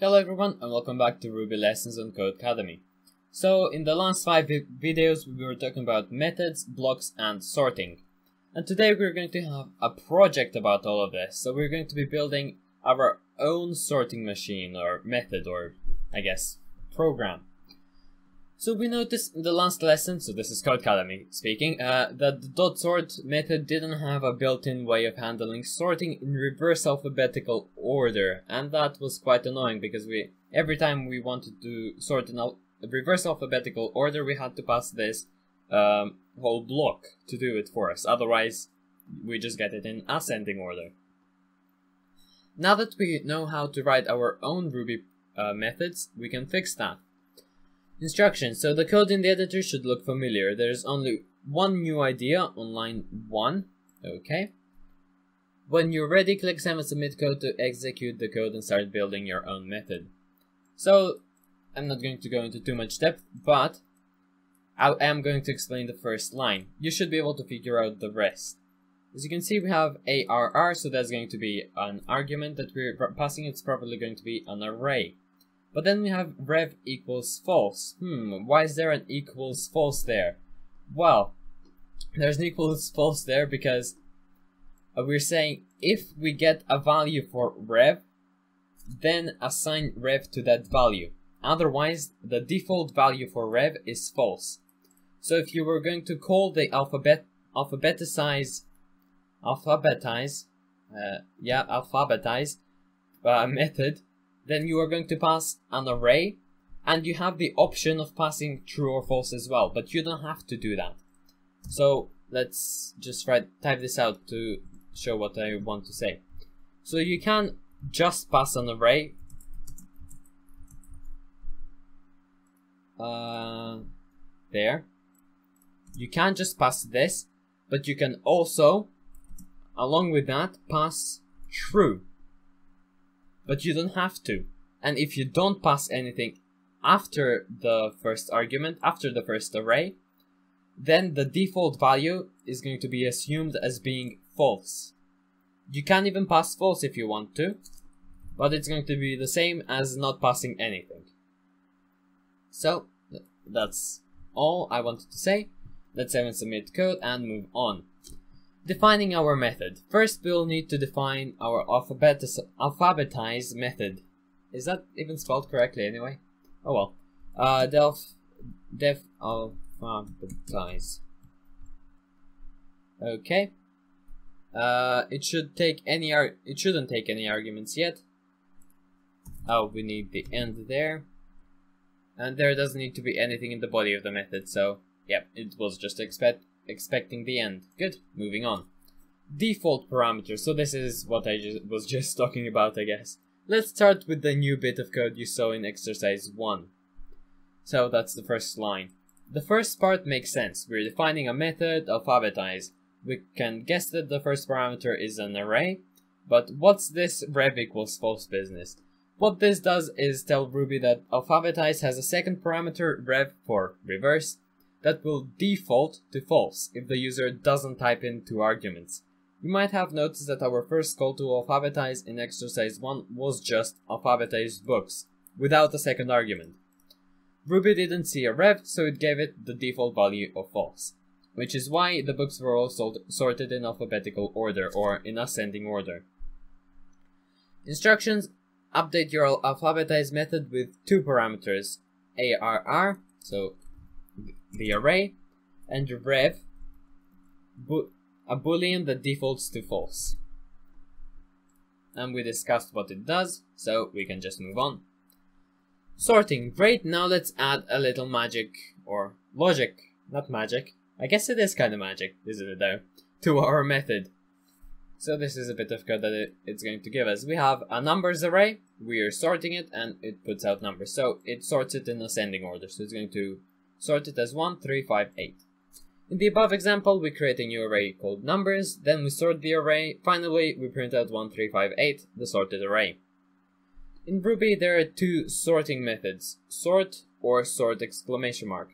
Hello everyone and welcome back to Ruby Lessons on Code Academy. So in the last 5 videos we were talking about methods, blocks and sorting. And today we're going to have a project about all of this. So we're going to be building our own sorting machine or method or I guess program. So we noticed in the last lesson, so this is Code Academy speaking, that the .sort method didn't have a built-in way of handling sorting in reverse alphabetical order, and that was quite annoying because every time we wanted to sort in reverse alphabetical order we had to pass this whole block to do it for us, otherwise we just get it in ascending order. Now that we know how to write our own Ruby methods, we can fix that. Instructions. So the code in the editor should look familiar. There's only one new idea on line 1. Okay. When you're ready, click Save and Submit Code to execute the code and start building your own method. So I'm not going to go into too much depth, but I am going to explain the first line. You should be able to figure out the rest. As you can see, we have ARR, so that's going to be an argument that we're passing. It's probably going to be an array. But then we have rev equals false. Why is there an equals false there? Well, there's an equals false there because we're saying if we get a value for rev, then assign rev to that value. Otherwise, the default value for rev is false. So if you were going to call the alphabetize method, then you are going to pass an array, and you have the option of passing true or false as well, but you don't have to do that. So let's just type this out to show what I want to say. So you can just pass an array. There. You can just pass this, but you can also, along with that, pass true. But you don't have to. And if you don't pass anything after the first argument, after the first array, then the default value is going to be assumed as being false. You can even pass false if you want to, but it's going to be the same as not passing anything. So that's all I wanted to say. Let's save and submit code and move on. Defining our method. First, we'll need to define our alphabetize method. Is that even spelled correctly anyway? Oh well. Def alphabetize. Okay. It shouldn't take any arguments yet. Oh, we need the end there. And there doesn't need to be anything in the body of the method, so yeah, it was just expecting the end. Good, moving on. Default parameters. So this is what I was just talking about, I guess. Let's start with the new bit of code you saw in exercise 1. So that's the first line. The first part makes sense. We're defining a method, alphabetize. We can guess that the first parameter is an array, but what's this rev equals false business? What this does is tell Ruby that alphabetize has a second parameter, rev for reverse, that will default to false if the user doesn't type in 2 arguments. You might have noticed that our first call to alphabetize in exercise 1 was just alphabetize books, without a second argument. Ruby didn't see a rev, so it gave it the default value of false, which is why the books were all sorted in alphabetical order or in ascending order. Instructions: update your alphabetize method with 2 parameters, ARR, so the array, and rev, a boolean that defaults to false. And we discussed what it does, so we can just move on. Sorting, great. Now let's add a little magic, or logic, not magic. I guess it is kind of magic, isn't it though, to our method. So this is a bit of code that it's going to give us. We have a numbers array, we are sorting it, and it puts out numbers. So it sorts it in ascending order, so it's going to sort it as 1, 3, 5, 8. In the above example, we create a new array called numbers, then we sort the array, finally we print out 1, 3, 5, 8, the sorted array. In Ruby there are 2 sorting methods, sort or sort exclamation mark.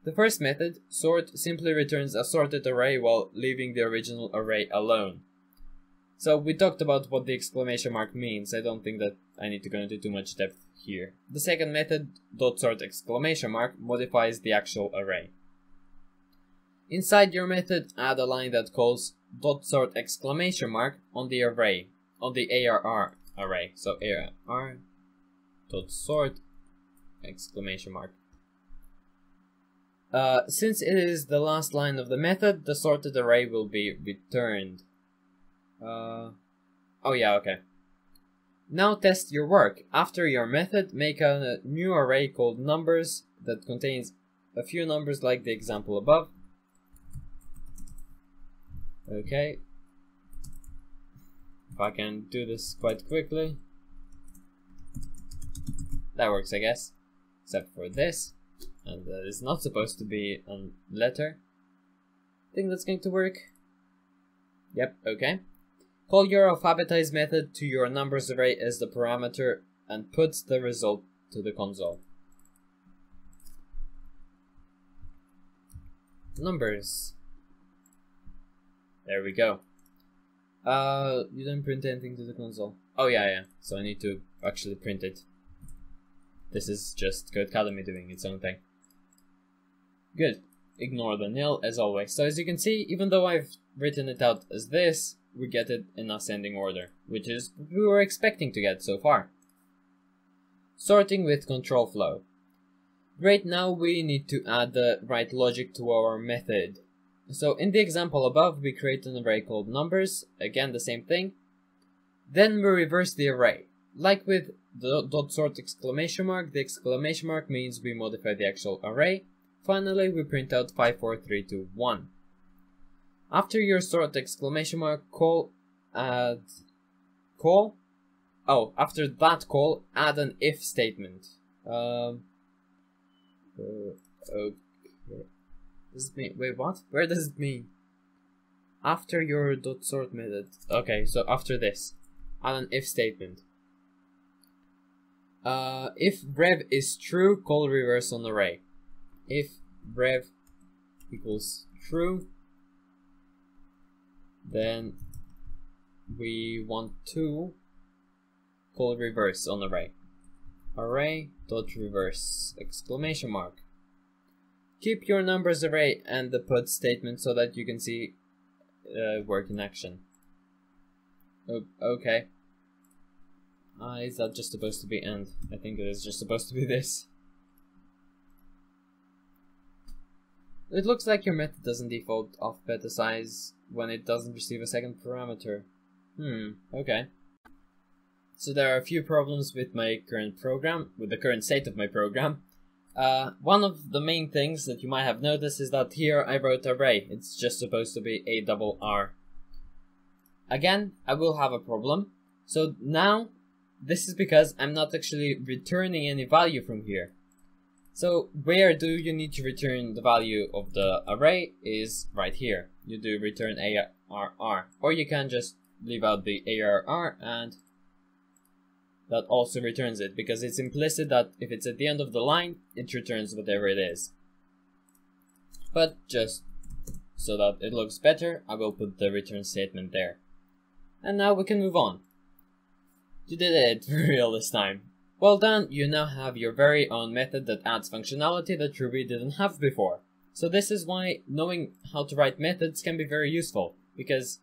The first method, sort, simply returns a sorted array while leaving the original array alone. So we talked about what the exclamation mark means. I don't think that I need to go into too much depth here. The second method, .sort exclamation mark, modifies the actual array. Inside your method, add a line that calls .sort exclamation mark on the array, on the ARR array. So ARR .sort exclamation mark. Since it is the last line of the method, the sorted array will be returned. Oh yeah, okay. Now test your work. After your method, make a new array called numbers that contains a few numbers like the example above. Okay. If I can do this quite quickly. That works, I guess. Except for this. And that is not supposed to be a letter. Think that's going to work? Yep, okay. Call your alphabetize method to your numbers array as the parameter and put the result to the console. Numbers. There we go. You didn't print anything to the console. Oh yeah. So I need to actually print it. This is just Codecademy doing its own thing. Good. Ignore the nil as always. So as you can see, even though I've written it out as this, we get it in ascending order, which is what we were expecting to get so far. Sorting with control flow. Right now we need to add the right logic to our method. So in the example above, we create an array called numbers, again the same thing. Then we reverse the array. Like with the .sort exclamation mark, the exclamation mark means we modify the actual array. Finally, we print out 5, 4, 3, 2, 1. After your sort exclamation mark after that call, add an if statement. Okay. Does it mean, wait, what? Where does it mean? After your .sort method. Okay, so after this, add an if statement. If rev is true, call reverse on array. If rev equals true, then we want to call reverse on array. Array.reverse exclamation mark. Keep your numbers array and the put statement so that you can see work in action. Okay. Is that just supposed to be end? I think it is just supposed to be this. It looks like your method doesn't default alphabetize when it doesn't receive a second parameter. Okay. So there are a few problems with my current program, with the current state of my program. One of the main things that you might have noticed is that here I wrote array. It's just supposed to be ARR. Again, I will have a problem. So now, this is because I'm not actually returning any value from here. So where do you need to return the value of the array is right here. You do return ARR, or you can just leave out the ARR and that also returns it, because it's implicit that if it's at the end of the line, it returns whatever it is. But just so that it looks better, I will put the return statement there. And now we can move on. You did it for real this time. Well done, you now have your very own method that adds functionality that Ruby didn't have before. So this is why knowing how to write methods can be very useful, because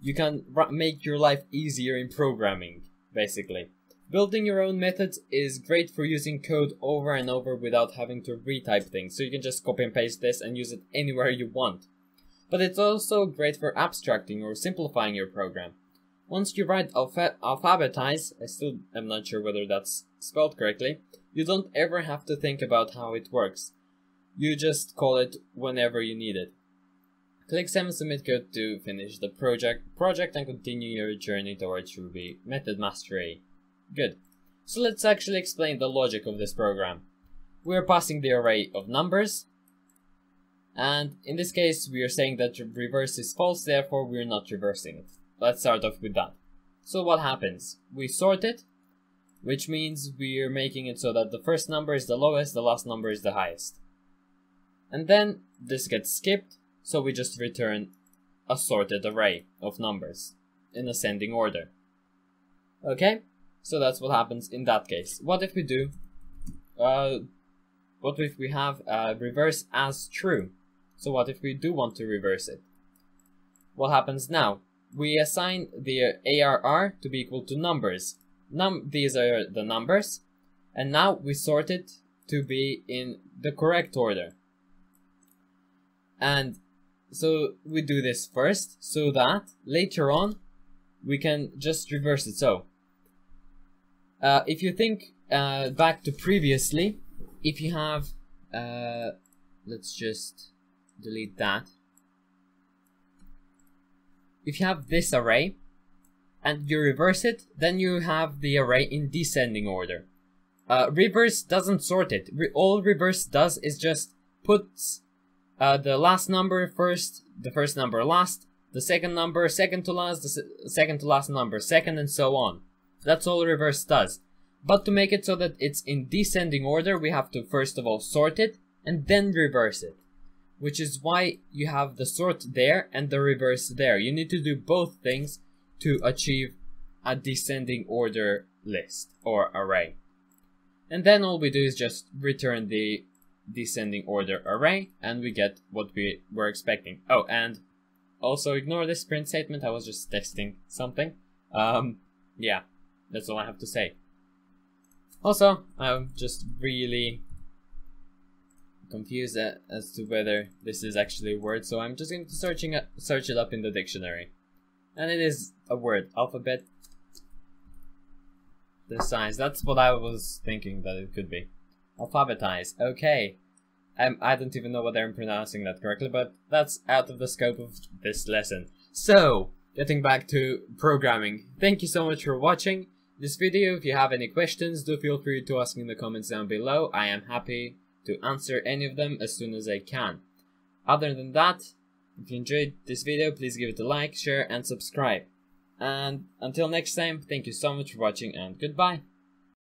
you can make your life easier in programming, basically. Building your own methods is great for using code over and over without having to retype things, so you can just copy and paste this and use it anywhere you want. But it's also great for abstracting or simplifying your program. Once you write alphabetize, I still am not sure whether that's spelled correctly, you don't ever have to think about how it works. You just call it whenever you need it. Click Save and Submit Code to finish the project and continue your journey towards Ruby method mastery. Good. So let's actually explain the logic of this program. We're passing the array of numbers, and in this case we are saying that reverse is false, therefore we're not reversing it. Let's start off with that. So what happens? We sort it, which means we're making it so that the first number is the lowest, the last number is the highest. And then this gets skipped, so we just return a sorted array of numbers. in ascending order. Okay, so that's what happens in that case. What if we do, what if we have reverse as true? So what if we do want to reverse it? What happens now? We assign the ARR to be equal to numbers. These are the numbers, and now we sort it to be in the correct order. And so we do this first, so that later on we can just reverse it. So if you think back to previously, if you have let's just delete that. If you have this array and you reverse it, then you have the array in descending order. Reverse doesn't sort it. All reverse does is just puts the last number first, the first number last, the second number second to last, the second to last number second, and so on. That's all reverse does. But to make it so that it's in descending order, we have to first of all sort it and then reverse it. Which is why you have the sort there and the reverse there. You need to do both things to achieve a descending order list or array. And then all we do is just return the descending order array and we get what we were expecting. Oh, and also ignore this print statement. I was just texting something. Yeah, that's all I have to say. Also, I'm just really confused as to whether this is actually a word, so I'm just going to search it up in the dictionary. And it is a word, alphabet the size. That's what I was thinking that it could be. Alphabetize. Okay. I don't even know whether I'm pronouncing that correctly, but that's out of the scope of this lesson. So, getting back to programming. Thank you so much for watching this video. If you have any questions, do feel free to ask in the comments down below. I am happy to answer any of them as soon as I can. Other than that, if you enjoyed this video, please give it a like, share, and subscribe. And until next time, thank you so much for watching and goodbye.